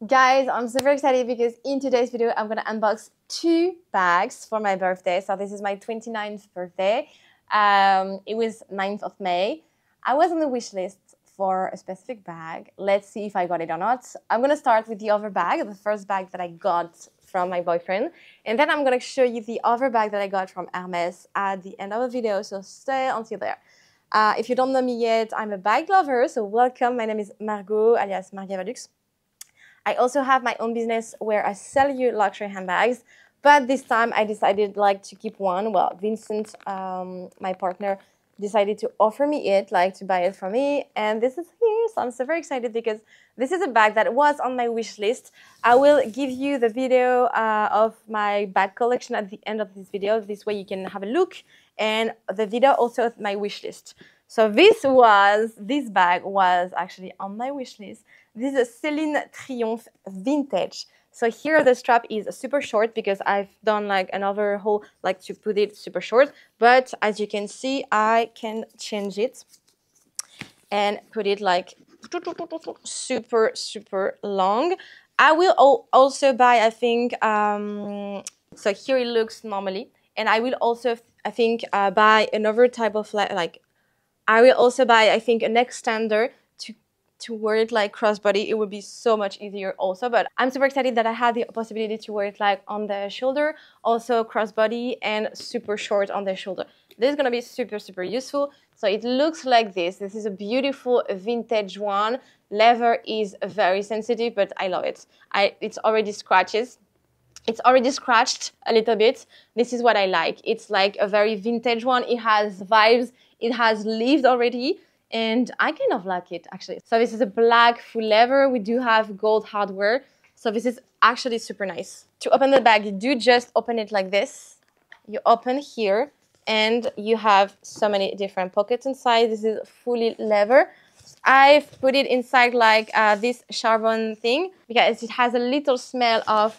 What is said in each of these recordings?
Guys, I'm super excited because in today's video, I'm going to unbox 2 bags for my birthday. So this is my 29th birthday. It was 9th of May. I was on the wish list for a specific bag. Let's see if I got it or not. I'm going to start with the other bag, the first bag that I got from my boyfriend. And then I'm going to show you the other bag that I got from Hermès at the end of the video. So stay until there. If you don't know me yet, I'm a bag lover. So welcome. My name is Margot, alias margavalux. I also have my own business where I sell you luxury handbags, but this time I decided to keep one. Well, Vincent, my partner, decided to offer me it, to buy it for me, and this is here. So I'm super excited because this is a bag that was on my wish list. I will give you the video of my bag collection at the end of this video. This way you can have a look, and the video also of my wish list. So this bag was actually on my wish list. This is a Celine Triomphe vintage. So here the strap is super short because I've done another hole to put it super short. But as you can see, I can change it and put it super, super long. I will also buy, I think, so here it looks normally. And I will also, I think, buy another type of I will also buy, I think, an extender to wear it crossbody. It would be so much easier also, but I'm super excited that I had the possibility to wear it on the shoulder, also crossbody and super short on the shoulder. This is gonna be super, super useful. So it looks like this. This is a beautiful vintage one. Leather is very sensitive, but I love it. It's already scratches. It's already scratched a little bit. This is what I like. It's a very vintage one. It has vibes. It has lived already. And I kind of like it, actually. So this is a black full leather. We do have gold hardware. So this is actually super nice. To open the bag, you do just open it like this. You open here, and you have so many different pockets inside. This is fully leather. I've put it inside this charbon thing because it has a little smell of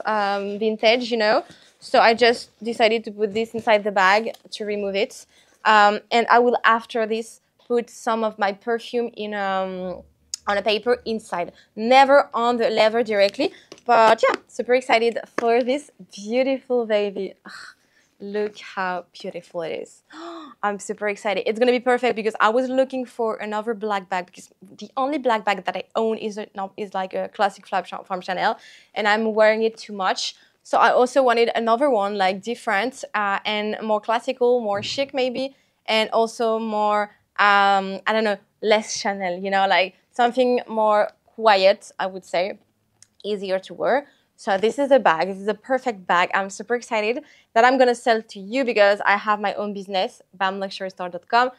vintage, you know. So I just decided to put this inside the bag to remove it. And I will, after this, put some of my perfume in on a paper inside, never on the leather directly. But yeah, super excited for this beautiful baby. Ugh, look how beautiful it is. I'm super excited. It's gonna be perfect because I was looking for another black bag because the only black bag that I own is a classic flap from Chanel, and I'm wearing it too much. So I also wanted another one different and more classical, more chic maybe, and also more I don't know, less Chanel, you know, something more quiet, I would say, easier to wear. So this is a bag. This is a perfect bag. I'm super excited that I'm going to sell to you because I have my own business, bamluxurystore.com.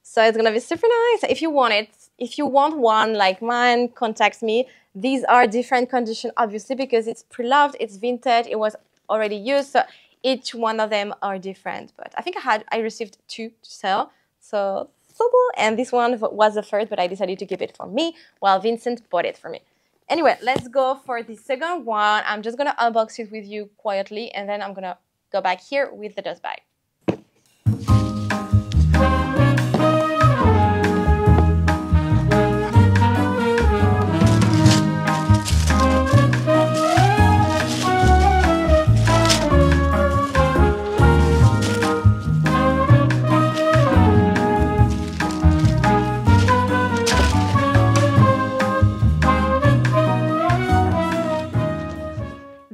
So it's going to be super nice. If you want it, if you want one like mine, contact me. These are different conditions, obviously, because it's pre-loved, it's vintage, it was already used. So each one of them are different. But I think I received 2 to sell. So cool. And this one was the first, but I decided to keep it for me while Vincent bought it for me. Anyway, let's go for the second one. I'm just going to unbox it with you quietly, and then I'm going to go back here with the dust bag.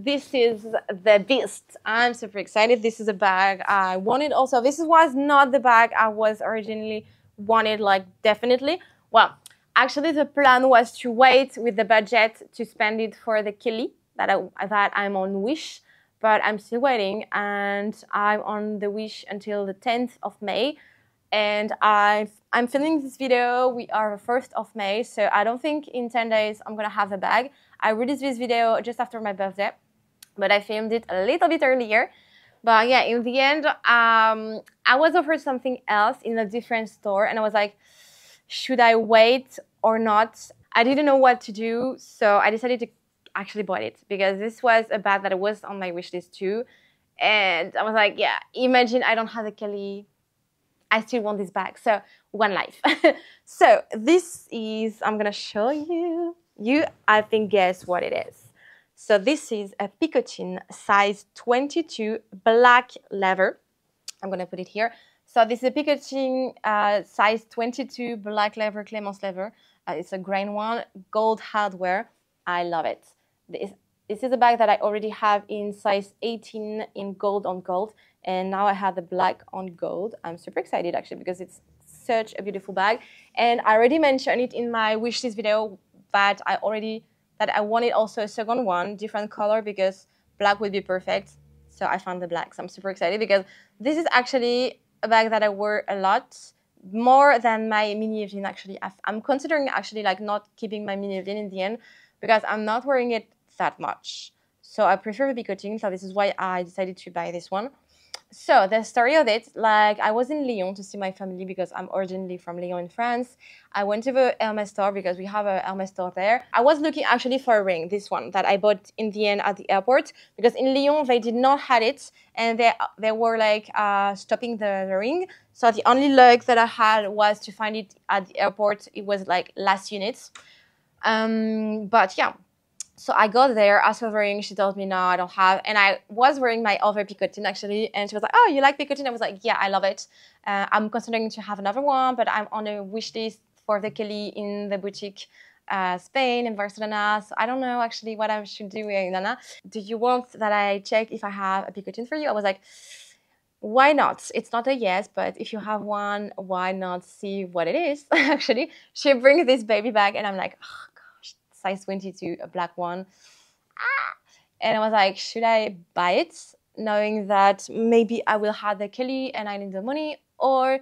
This is the beast. I'm super excited. This is a bag I wanted also. This was not the bag I was originally wanted, definitely. Well, actually the plan was to wait with the budget to spend it for the Kelly that I'm on Wish, but I'm still waiting, and I'm on the Wish until the 10th of May. And I'm filming this video. We are the 1st of May, so I don't think in 10 days I'm gonna have the bag. I released this video just after my birthday, but I filmed it a little bit earlier. But yeah, in the end, I was offered something else in a different store, and I was like, should I wait or not? I didn't know what to do, so I decided to actually buy it because this was a bag that was on my wish list too. And I was like, yeah, imagine I don't have a Kelly. I still want this bag. So one life. So this is, I'm gonna show you. You, I think, guess what it is. So this is a Picotin size 22 black leather. I'm going to put it here. So this is a Picotin size 22 black leather, Clémence leather. It's a grain one, gold hardware. I love it. This is a bag that I already have in size 18 in gold on gold. And now I have the black on gold. I'm super excited actually because it's such a beautiful bag. And I already mentioned it in my wishlist video that I wanted also a second one, different color, because black would be perfect. So I found the black. So I'm super excited because this is actually a bag that I wear a lot, more than my mini Evelyn actually. I'm considering actually like not keeping my mini Evelyn in the end because I'm not wearing it that much. So I prefer the Picotin, so this is why I decided to buy this one. So the story of it, like I was in Lyon to see my family because I'm originally from Lyon in France. I went to the Hermès store because we have a Hermès store there. I was looking actually for a ring, this one that I bought in the end at the airport because in Lyon they did not have it and they were like stopping the ring. So the only luck that I had was to find it at the airport. It was like last units. But yeah. So I got there, asked for the ring, she told me, no, I don't have. And I was wearing my other Picotin actually. And she was like, oh, you like Picotin? I was like, yeah, I love it. I'm considering to have another one, but I'm on a wish list for the Kelly in the boutique Spain in Barcelona. So I don't know actually what I should do with Nana. Do you want that I check if I have a Picotin for you? I was like, why not? It's not a yes, but if you have one, why not see what it is? Actually, she brings this baby bag and I'm like, oh, size 22, a black one. And I was like, should I buy it? Knowing that maybe I will have the Kelly and I need the money, or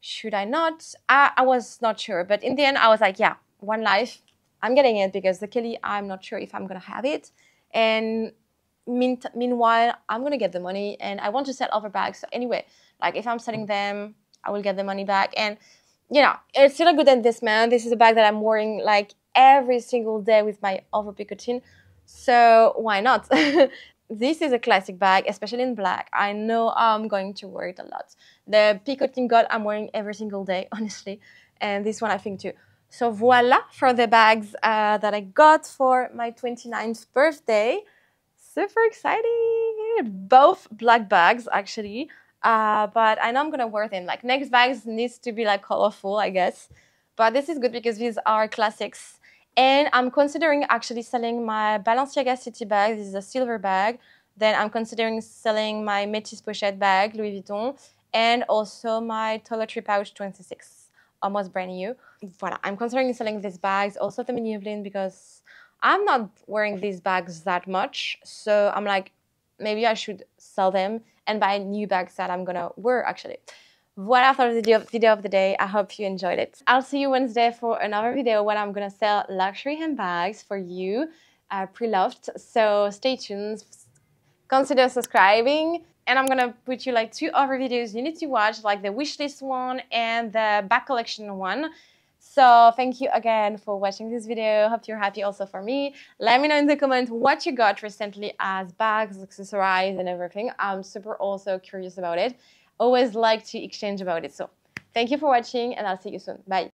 should I not? I was not sure. But in the end, I was like, yeah, one life. I'm getting it because the Kelly, I'm not sure if I'm going to have it. And meanwhile, I'm going to get the money and I want to sell other bags. So anyway, like if I'm selling them, I will get the money back. And, you know, it's still a good investment. This is a bag that I'm wearing like every single day with my other Picotin, so why not? This is a classic bag, especially in black. I know I'm going to wear it a lot. The Picotin God I'm wearing every single day, honestly, and this one I think too. So voila for the bags that I got for my 29th birthday. Super excited! Both black bags actually, but I know I'm gonna wear them. Like next bags needs to be like colorful, I guess. But this is good because these are classics. And I'm considering actually selling my Balenciaga City bag. This is a silver bag. Then I'm considering selling my Métis Pochette bag, Louis Vuitton. And also my toiletry pouch 26, almost brand new. Voilà, I'm considering selling these bags. Also the mini Evelyn because I'm not wearing these bags that much. So I'm like, maybe I should sell them and buy new bags that I'm gonna wear actually. Voila for the video of the day. I hope you enjoyed it. I'll see you Wednesday for another video when I'm gonna sell luxury handbags for you, pre-loved. So stay tuned. Consider subscribing. And I'm gonna put you like 2 other videos you need to watch, like the wishlist one and the bag collection one. So thank you again for watching this video. Hope you're happy also for me. Let me know in the comments what you got recently as bags, accessories, and everything. I'm super also curious about it. Always like to exchange about it. So thank you for watching and I'll see you soon. Bye.